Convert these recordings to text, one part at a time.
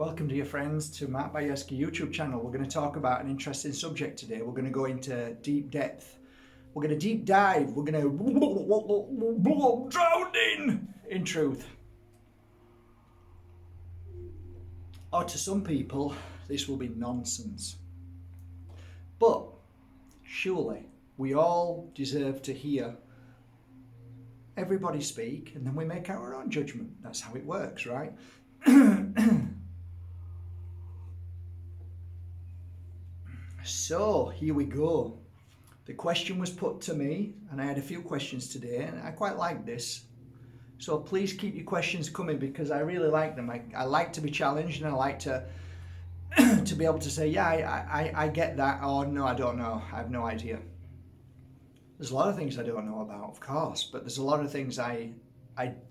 Welcome, dear friends, to Matt Bajerski YouTube channel. We're going to talk about an interesting subject today. We're going to go into deep depth. We're going to deep dive. We're going to drowning in truth. Or to some people, this will be nonsense. But surely we all deserve to hear everybody speak, and then we make our own judgment. That's how it works, right? So here we go. The question was put to me, and I had a few questions today, and I quite like this. So please keep your questions coming because I really like them. I like to be challenged, and I like to to be able to say, yeah, I get that, or no, I don't know. I have no idea. There's a lot of things I don't know about, of course, but there's a lot of things I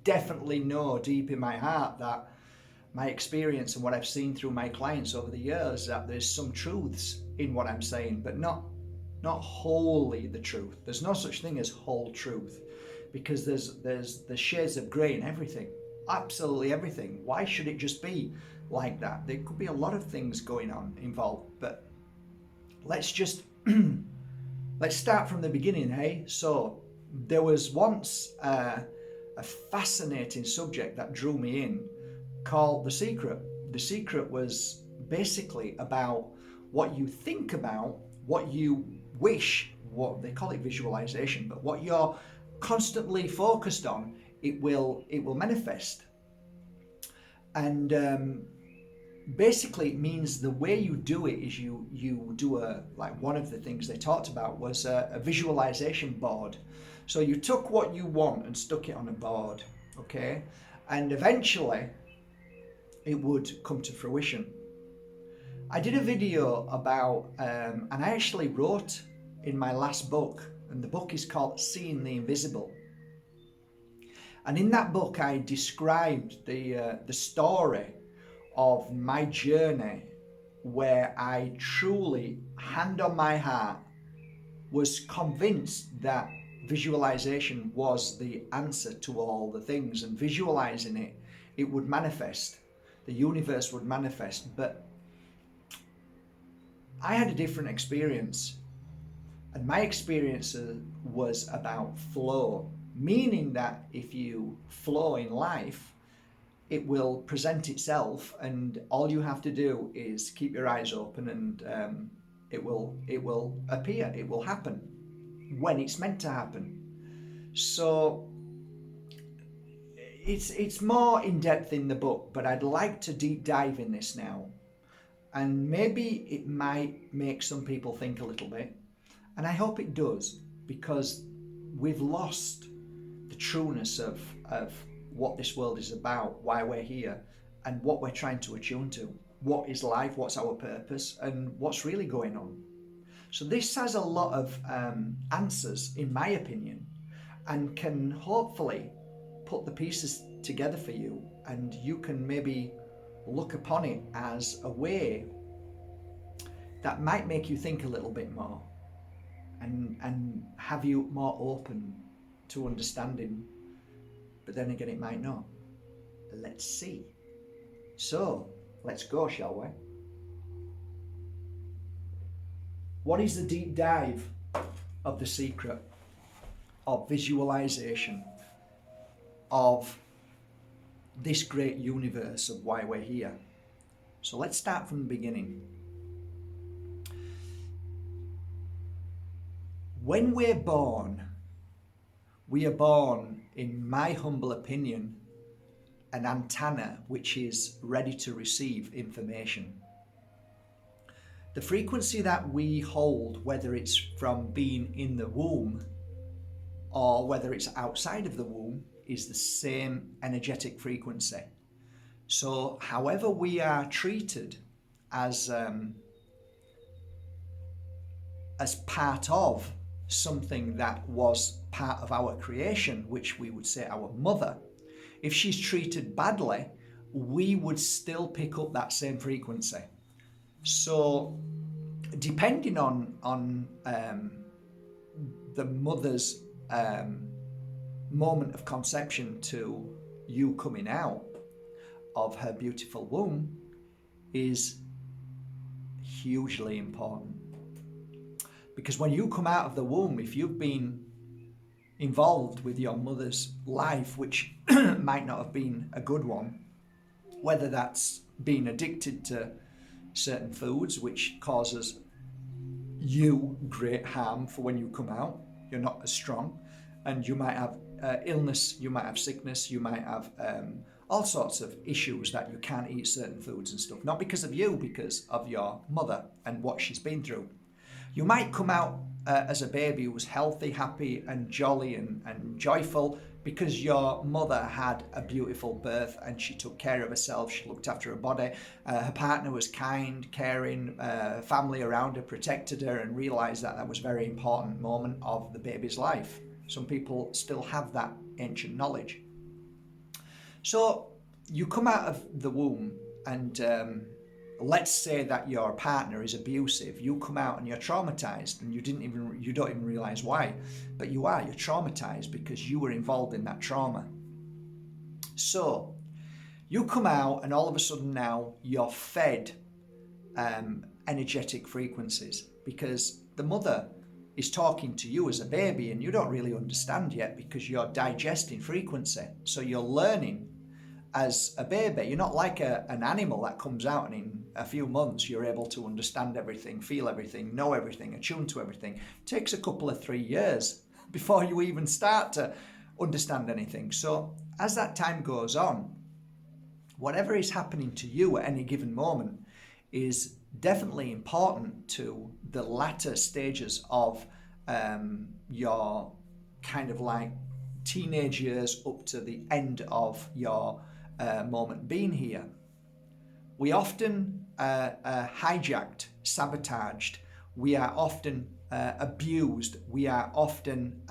definitely know deep in my heart that my experience and what I've seen through my clients over the years, that there's some truths in what I'm saying, but not wholly the truth. There's no such thing as whole truth, because there's shades of grey in everything, absolutely everything. Why should it just be like that? There could be a lot of things going on involved, but let's just let's start from the beginning, hey? So there was once a fascinating subject that drew me in called The Secret. The Secret was basically about what you think about, what you wish, what they call it visualization, but what you're constantly focused on, it will manifest. And basically it means the way you do it is you do one of the things they talked about was a visualization board. So you took what you want and stuck it on a board, okay, and eventually it would come to fruition. I did a video about, and I actually wrote in my last book, and the book is called Seeing the Invisible. And in that book, I described the story of my journey where I truly, hand on my heart, was convinced that visualization was the answer to all the things, and visualizing it, it would manifest. The universe would manifest. But I had a different experience, and my experience was about flow, meaning that if you flow in life, it will present itself, and all you have to do is keep your eyes open, and it will appear. It will happen when it's meant to happen. So it's more in depth in the book, but I'd like to deep dive in this now. And maybe it might make some people think a little bit. And I hope it does, because we've lost the trueness of what this world is about, why we're here, and what we're trying to attune to. What is life? What's our purpose? And what's really going on? So this has a lot of answers, in my opinion, and can hopefully put the pieces together for you, and you can maybe look upon it as a way that might make you think a little bit more and have you more open to understanding. But then again, it might not. Let's see. So let's go, shall we? What is the deep dive of the secret of visualization of this great universe of why we're here? So let's start from the beginning. When we're born, we are born, in my humble opinion, an antenna which is ready to receive information. The frequency that we hold, whether it's from being in the womb or whether it's outside of the womb, is the same energetic frequency. So however we are treated as part of something that was part of our creation, which we would say our mother, if she's treated badly, we would still pick up that same frequency. So depending on the mother's moment of conception to you coming out of her beautiful womb, is hugely important. Because when you come out of the womb, if you've been involved with your mother's life, which might not have been a good one, whether that's being addicted to certain foods, which causes you great harm for when you come out, you're not as strong, and you might have illness, you might have sickness, you might have all sorts of issues that you can't eat certain foods and stuff, not because of you, because of your mother and what she's been through. You might come out as a baby who was healthy, happy and jolly and joyful because your mother had a beautiful birth and she took care of herself, she looked after her body, her partner was kind, caring, family around her protected her, and realised that was a very important moment of the baby's life. Some people still have that ancient knowledge. So you come out of the womb and let's say that your partner is abusive. You come out and you're traumatized and you don't even realize why, but you're traumatized because you were involved in that trauma. So you come out and all of a sudden now you're fed energetic frequencies because the mother is talking to you as a baby and you don't really understand yet because you're digesting frequency. So you're learning as a baby. You're not like an animal that comes out and in a few months you're able to understand everything, feel everything, know everything, attune to everything. It takes a couple of 3 years before you even start to understand anything. So as that time goes on, whatever is happening to you at any given moment is definitely important to the latter stages of your kind of like teenage years up to the end of your moment being here. We often hijacked, sabotaged, we are often abused, we are often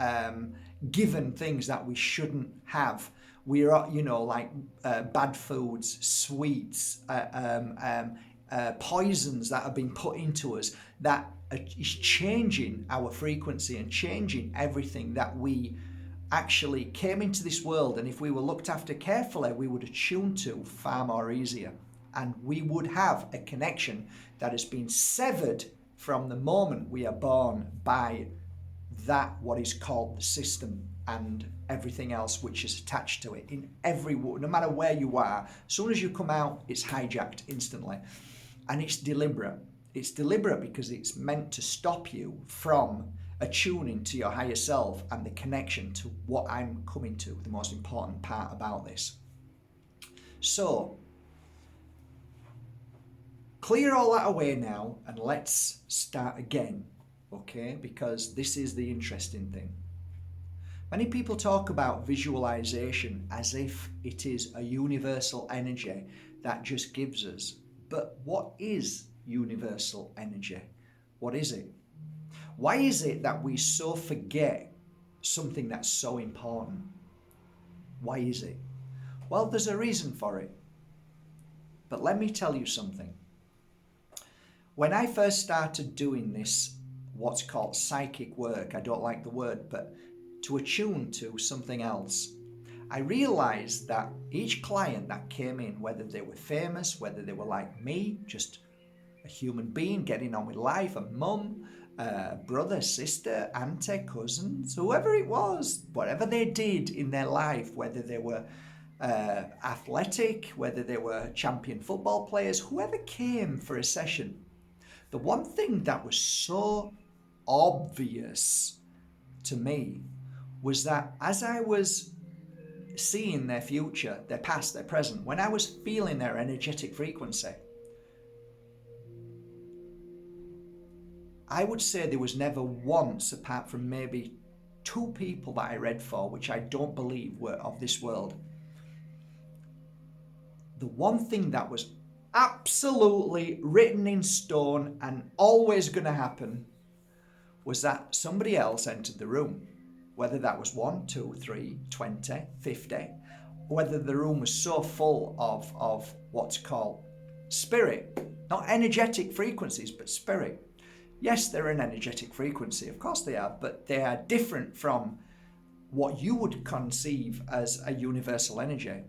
given things that we shouldn't have. We are, like bad foods, sweets, poisons that have been put into us that is changing our frequency and changing everything that we actually came into this world, and if we were looked after carefully, we would attune to far more easier, and we would have a connection that has been severed from the moment we are born by that what is called the system and everything else which is attached to it. In every, no matter where you are, as soon as you come out, it's hijacked instantly, and it's deliberate. It's deliberate because it's meant to stop you from attuning to your higher self and the connection to what I'm coming to, the most important part about this. So, clear all that away now and let's start again, okay? Because this is the interesting thing. Many people talk about visualization as if it is a universal energy that just gives us. But what is universal energy? What is it? Why is it that we so forget something that's so important? Why is it? Well, there's a reason for it. But let me tell you something. When I first started doing this, what's called psychic work, I don't like the word, but to attune to something else, I realized that each client that came in, whether they were famous, whether they were like me, just a human being getting on with life, a mum, brother, sister, auntie, cousins, whoever it was, whatever they did in their life, whether they were athletic, whether they were champion football players, whoever came for a session, the one thing that was so obvious to me was that as I was seeing their future, their past, their present, when I was feeling their energetic frequency, I would say there was never once, apart from maybe 2 people that I read for, which I don't believe were of this world, the one thing that was absolutely written in stone and always going to happen was that somebody else entered the room. Whether that was 1, 2, 3, 20, 50, whether the room was so full of what's called spirit, not energetic frequencies, but spirit. Yes, they're an energetic frequency, of course they are, but they are different from what you would conceive as a universal energy.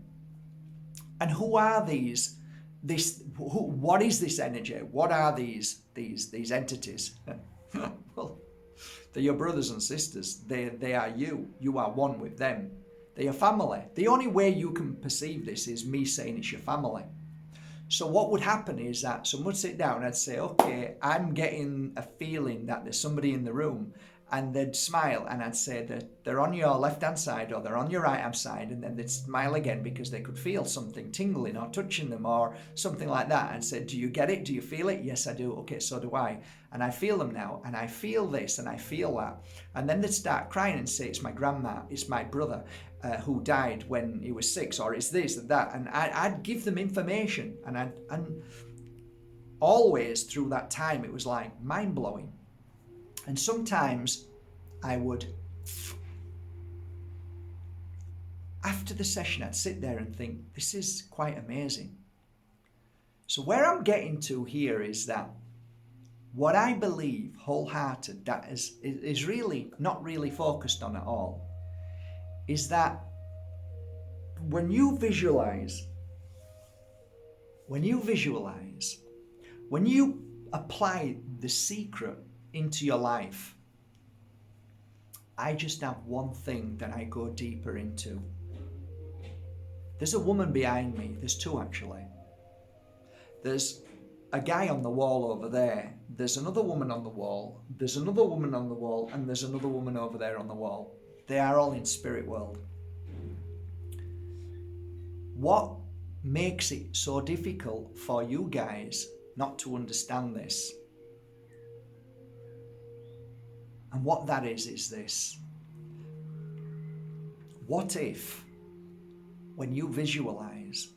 And who are these what is this energy? What are these entities? Well, they're your brothers and sisters. They are you. You are one with them. They're your family. The only way you can perceive this is me saying it's your family. So what would happen is that someone would sit down and I'd say, okay, I'm getting a feeling that there's somebody in the room, and they'd smile and I'd say that they're on your left-hand side or they're on your right-hand side, and then they'd smile again because they could feel something tingling or touching them or something like that, and said, do you get it? Do you feel it? Yes, I do. Okay, so do I. And I feel them now, and I feel this and I feel that. And then they'd start crying and say, it's my grandma, it's my brother who died when he was 6, or it's this and that. And I'd give them information, and always through that time it was like mind-blowing. And sometimes I would, after the session, I'd sit there and think, this is quite amazing. So where I'm getting to here is that what I believe wholehearted, that is really not really focused on at all, is that when you visualize, when you apply the secret into your life, I just have one thing that I go deeper into. There's a woman behind me. There's two actually. There's a guy on the wall over there. There's another woman on the wall. There's another woman on the wall, and there's another woman over there on the wall. They are all in spirit world. What makes it so difficult for you guys not to understand this? And what that is this. What if, when you visualize,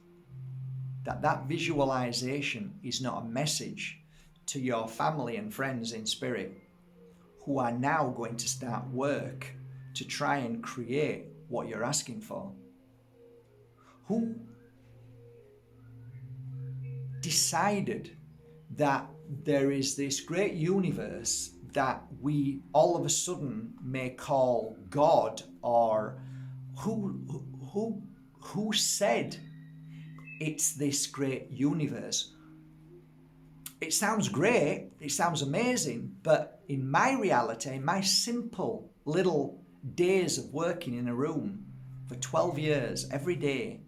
that visualization is not a message to your family and friends in spirit who are now going to start work to try and create what you're asking for? Who decided that there is this great universe that we all of a sudden may call God, or who said it's this great universe? It sounds great, it sounds amazing, but in my reality, in my simple little days of working in a room for 12 years every day,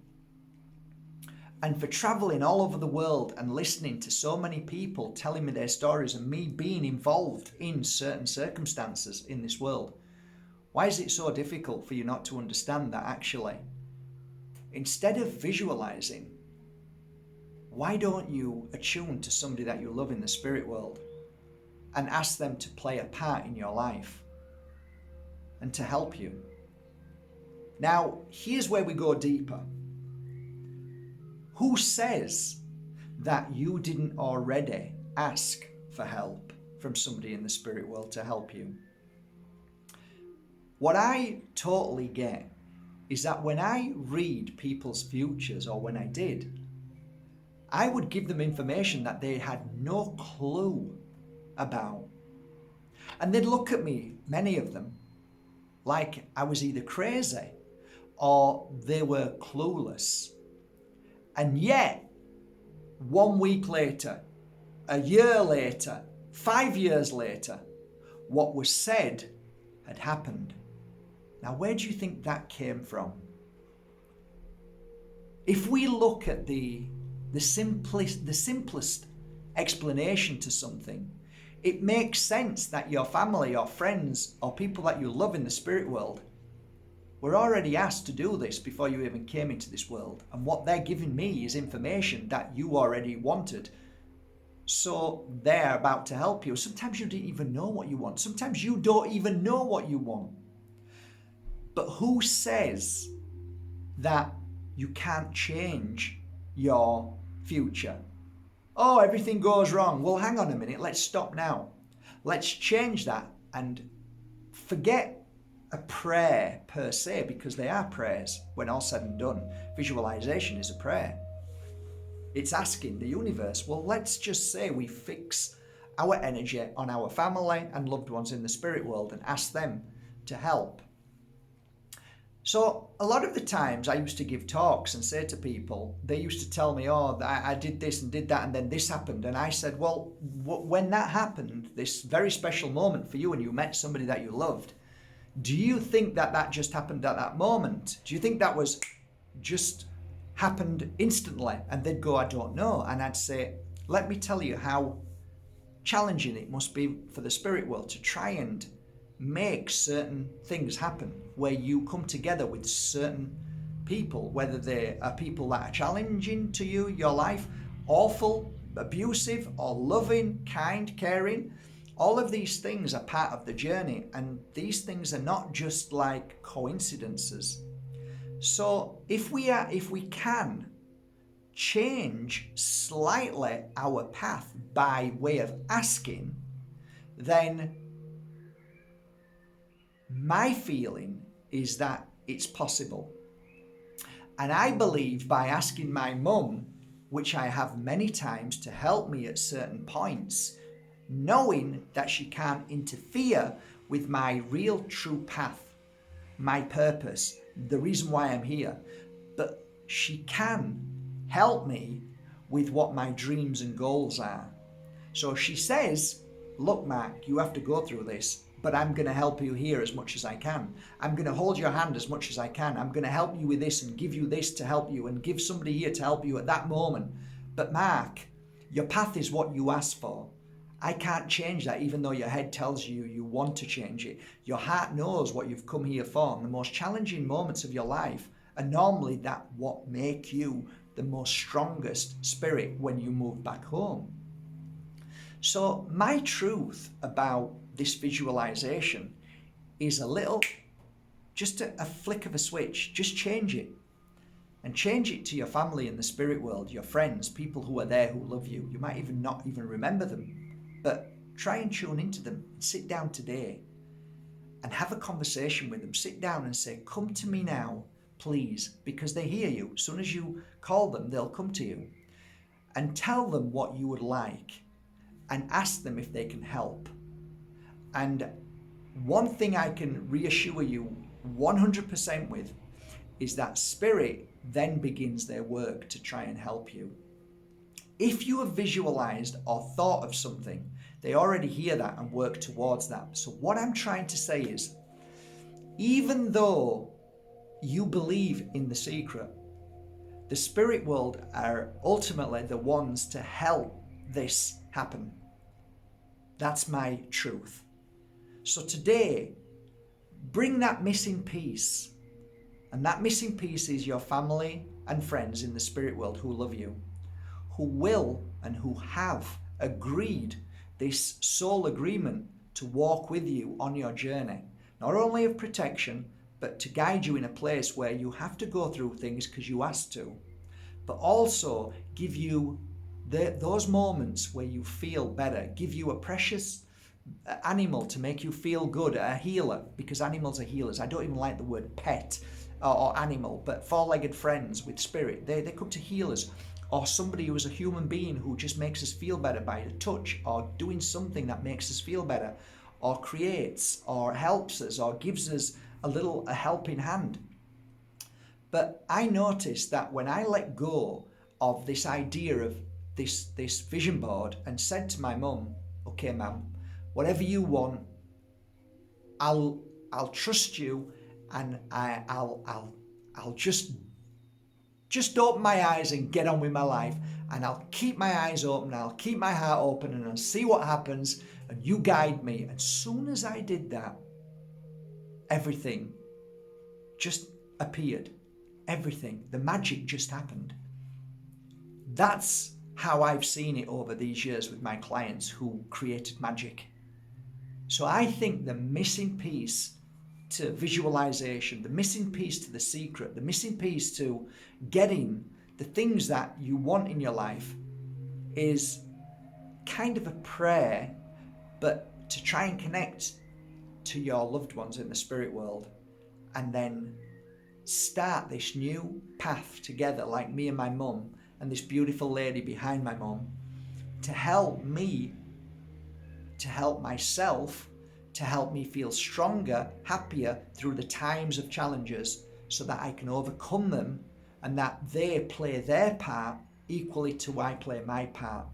and for traveling all over the world and listening to so many people telling me their stories and me being involved in certain circumstances in this world, why is it so difficult for you not to understand that actually, instead of visualizing, why don't you attune to somebody that you love in the spirit world and ask them to play a part in your life and to help you? Now, here's where we go deeper. Who says that you didn't already ask for help from somebody in the spirit world to help you? What I totally get is that when I read people's futures, or when I did, I would give them information that they had no clue about. And they'd look at me, many of them, like I was either crazy or they were clueless. And yet, 1 week later, a year later, 5 years later, what was said had happened. Now, where do you think that came from? If we look at the simplest explanation to something, it makes sense that your family or friends or people that you love in the spirit world were already asked to do this before you even came into this world. And what they're giving me is information that you already wanted. So they're about to help you. Sometimes you didn't even know what you want. Sometimes you don't even know what you want. But who says that you can't change your future? Oh, everything goes wrong. Well, hang on a minute. Let's stop now. Let's change that and forget a prayer per se, because they are prayers when all said and done. Visualization is a prayer. It's asking the universe, well, let's just say we fix our energy on our family and loved ones in the spirit world and ask them to help. So a lot of the times I used to give talks and say to people, they used to tell me, oh, I did this and did that and then this happened. And I said, well, when that happened, this very special moment for you and you met somebody that you loved, do you think that that just happened at that moment? Do you think that was just happened instantly? And they'd go, I don't know. And I'd say, let me tell you how challenging it must be for the spirit world to try and make certain things happen where you come together with certain people, whether they are people that are challenging to you, your life, awful, abusive, or loving, kind, caring. All of these things are part of the journey, and these things are not just like coincidences. So if we can change slightly our path by way of asking, then my feeling is that it's possible. And I believe by asking my mum, which I have many times, to help me at certain points, knowing that she can't interfere with my real true path, my purpose, the reason why I'm here, but she can help me with what my dreams and goals are. So she says, look, Mark, you have to go through this, but I'm going to help you here as much as I can. I'm going to hold your hand as much as I can. I'm going to help you with this and give you this to help you and give somebody here to help you at that moment. But Mark, your path is what you asked for. I can't change that, even though your head tells you you want to change it. Your heart knows what you've come here for. And the most challenging moments of your life are normally that what make you the most strongest spirit when you move back home. So my truth about this visualization is just a flick of a switch. Just change it. And change it to your family in the spirit world, your friends, people who are there who love you. You might even not even remember them, but try and tune into them. Sit down today and have a conversation with them. Sit down and say, come to me now, please, because they hear you. As soon as you call them, they'll come to you. And tell them what you would like and ask them if they can help. And one thing I can reassure you 100% with is that spirit then begins their work to try and help you. If you have visualized or thought of something, they already hear that and work towards that. So what I'm trying to say is, even though you believe in the secret, the spirit world are ultimately the ones to help this happen. That's my truth. So today, bring that missing piece. And that missing piece is your family and friends in the spirit world who love you, who will and who have agreed this soul agreement to walk with you on your journey, not only of protection, but to guide you in a place where you have to go through things because you asked to, but also give you those moments where you feel better, give you a precious animal to make you feel good, a healer, because animals are healers. I don't even like the word pet or animal, but four-legged friends with spirit. They come to heal us, or somebody who is a human being who just makes us feel better by a touch or doing something that makes us feel better, or creates or helps us or gives us a helping hand. But I noticed that when I let go of this idea of this vision board and said to my mum, okay, ma'am, whatever you want, I'll trust you, and I'll just open my eyes and get on with my life, and I'll keep my eyes open, I'll keep my heart open, and I'll see what happens, and you guide me. And soon as I did that, everything just appeared. Everything, the magic just happened. That's how I've seen it over these years with my clients who created magic. So I think the missing piece to visualization, the missing piece to the secret, the missing piece to getting the things that you want in your life is kind of a prayer, but to try and connect to your loved ones in the spirit world, and then start this new path together, like me and my mum and this beautiful lady behind my mum, to help me, to help myself, to help me feel stronger, happier through the times of challenges, so that I can overcome them and that they play their part equally to I play my part.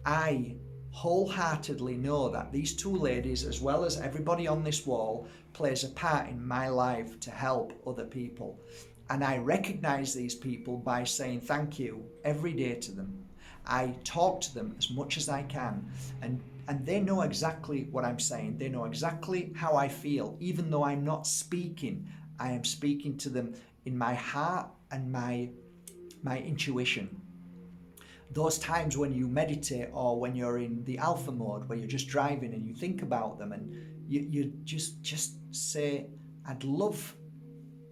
I wholeheartedly know that these two ladies, as well as everybody on this wall, plays a part in my life to help other people. And I recognize these people by saying thank you every day to them. I talk to them as much as I can, and they know exactly what I'm saying. They know exactly how I feel. Even though I'm not speaking, I am speaking to them in my heart and my intuition. Those times when you meditate, or when you're in the alpha mode, where you're just driving and you think about them, and you just say, I'd love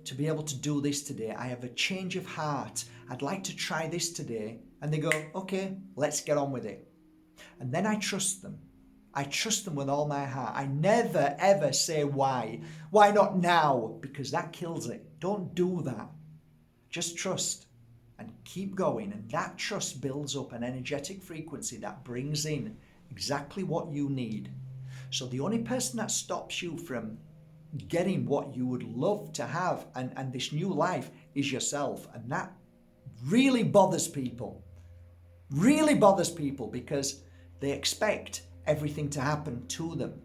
to be able to do this today. I have a change of heart. I'd like to try this today. And they go, okay, let's get on with it. And then I trust them. I trust them with all my heart. I never ever say why. Why not now? Because that kills it. Don't do that. Just trust and keep going. And that trust builds up an energetic frequency that brings in exactly what you need. So the only person that stops you from getting what you would love to have and this new life is yourself. And that really bothers people. Really bothers people, because they expect everything to happen to them.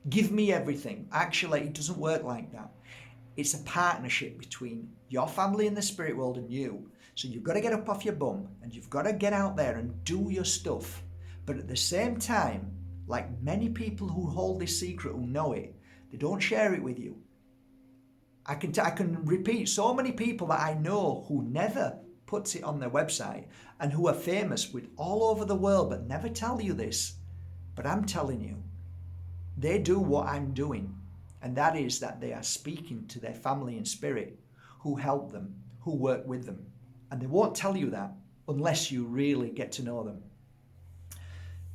Give me everything. Actually, it doesn't work like that. It's a partnership between your family in the spirit world and you. So you've got to get up off your bum and you've got to get out there and do your stuff. But at the same time, like many people who hold this secret, who know it, they don't share it with you. I can repeat so many people that I know who never puts it on their website and who are famous with all over the world but never tell you this. But I'm telling you, they do what I'm doing, and that is that they are speaking to their family in spirit who help them, who work with them. And they won't tell you that unless you really get to know them.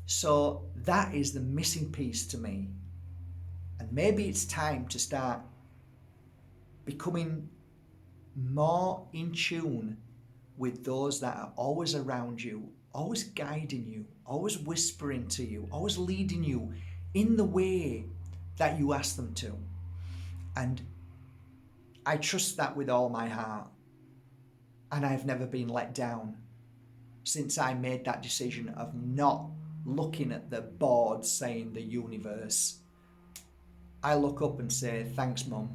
So that is the missing piece to me. And maybe it's time to start becoming more in tune with those that are always around you, always guiding you, always whispering to you, always leading you in the way that you ask them to. And I trust that with all my heart. And I've never been let down since I made that decision of not looking at the board saying the universe. I look up and say, thanks, Mum.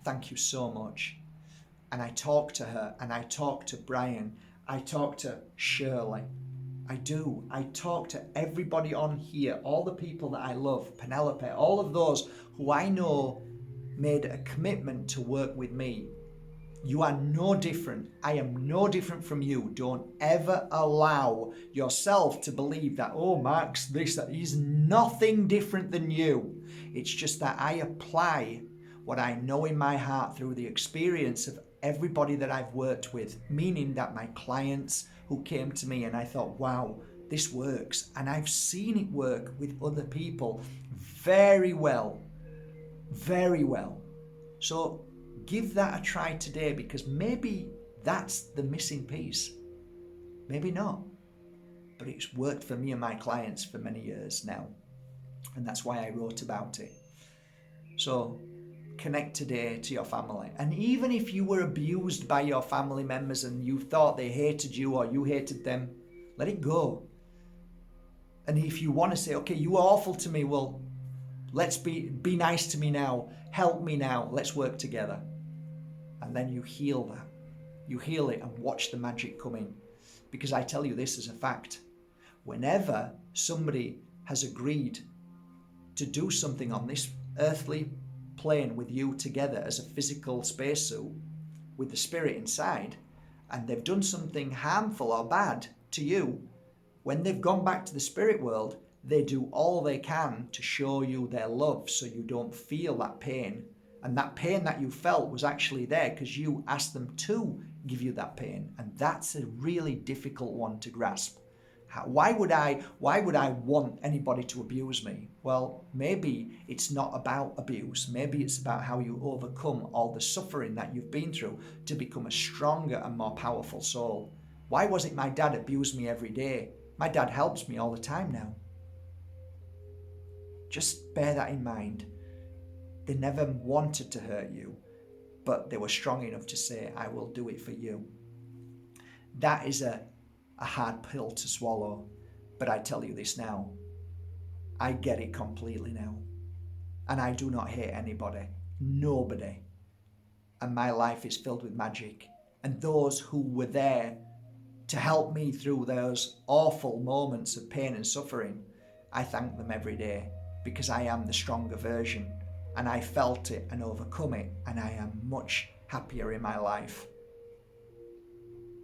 Thank you so much. And I talk to her, and I talk to Brian. I talk to Shirley. I do. I talk to everybody on here, all the people that I love, Penelope, all of those who I know made a commitment to work with me. You are no different. I am no different from you. Don't ever allow yourself to believe that, oh, Mark's this, that. He's nothing different than you. It's just that I apply what I know in my heart through the experience of everybody that I've worked with, meaning that my clients who came to me and I thought, wow, this works. And I've seen it work with other people very well, very well. So give that a try today, because maybe that's the missing piece. Maybe not. But it's worked for me and my clients for many years now. And that's why I wrote about it. So connect today to your family. And even if you were abused by your family members and you thought they hated you or you hated them, let it go. And if you want to say, okay, you were awful to me, well, let's be nice to me now. Help me now. Let's work together. And then you heal that. You heal it and watch the magic come in. Because I tell you this as a fact. Whenever somebody has agreed to do something on this earthly plane with you together as a physical spacesuit with the spirit inside, and they've done something harmful or bad to you, when they've gone back to the spirit world, they do all they can to show you their love so you don't feel that pain. And that pain that you felt was actually there because you asked them to give you that pain. And that's a really difficult one to grasp. Why would I want anybody to abuse me? Well, maybe it's not about abuse. Maybe it's about how you overcome all the suffering that you've been through to become a stronger and more powerful soul. Why was it my dad abused me every day? My dad helps me all the time now. Just bear that in mind. They never wanted to hurt you. but they were strong enough to say, I will do it for you. That is a hard pill to swallow, but I tell you this now, I get it completely now. And I do not hate anybody, nobody. And my life is filled with magic. And those who were there to help me through those awful moments of pain and suffering, I thank them every day, because I am the stronger version. And I felt it and overcome it, and I am much happier in my life.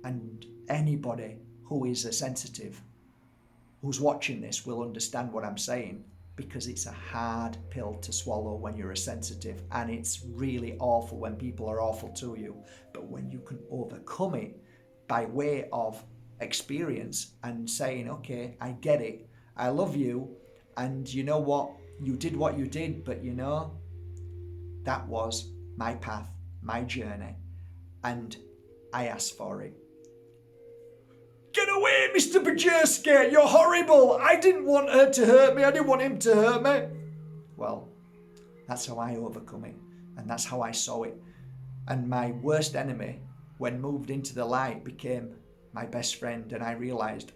And anybody who is a sensitive, who's watching this, will understand what I'm saying, because it's a hard pill to swallow when you're a sensitive, and it's really awful when people are awful to you. But when you can overcome it by way of experience and saying, okay, I get it, I love you, and you know what, you did what you did, but you know, that was my path, my journey, and I asked for it. Get away, Mr. Bajerski, you're horrible. I didn't want her to hurt me. I didn't want him to hurt me. Well, that's how I overcome it, and that's how I saw it. And my worst enemy, when moved into the light, became my best friend, and I realized,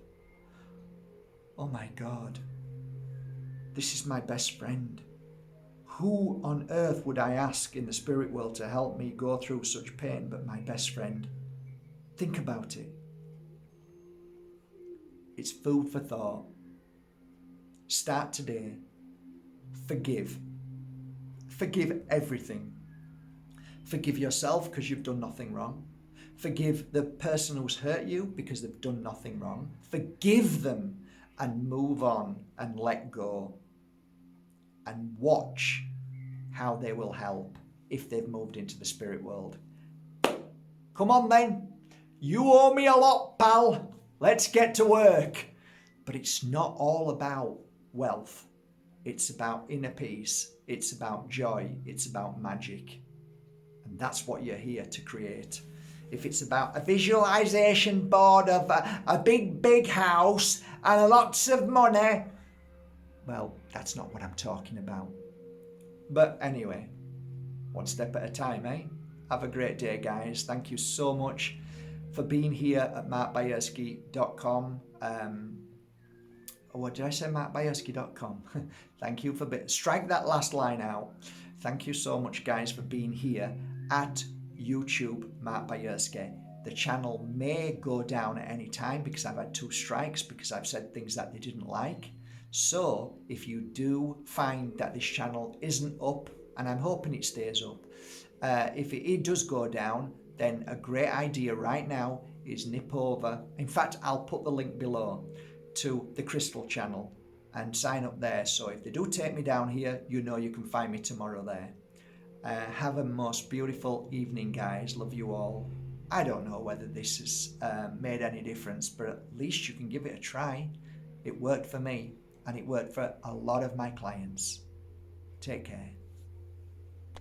oh my God, this is my best friend. Who on earth would I ask in the spirit world to help me go through such pain but my best friend? Think about it. It's food for thought. Start today. Forgive. Forgive everything. Forgive yourself because you've done nothing wrong. Forgive the person who's hurt you because they've done nothing wrong. Forgive them and move on and let go. And watch how they will help if they've moved into the spirit world. Come on then. You owe me a lot, pal. Let's get to work. But it's not all about wealth. It's about inner peace. It's about joy. It's about magic. And that's what you're here to create. If it's about a visualization board of a big house and lots of money, well, that's not what I'm talking about. But anyway, one step at a time, eh? Have a great day, guys. Thank you so much for being here at markbajerski.com. What did I say? markbajerski.com. Thank you for strike that last line out. Thank you so much, guys, for being here at YouTube Mark Bajerski. The channel may go down at any time because I've had 2 strikes because I've said things that they didn't like. So if you do find that this channel isn't up, and I'm hoping it stays up, if it does go down, then a great idea right now is nip over. In fact, I'll put the link below to the Crystal channel and sign up there. So if they do take me down here, you know you can find me tomorrow there. Have a most beautiful evening, guys. Love you all. I don't know whether this has made any difference, but at least you can give it a try. It worked for me, and it worked for a lot of my clients. Take care.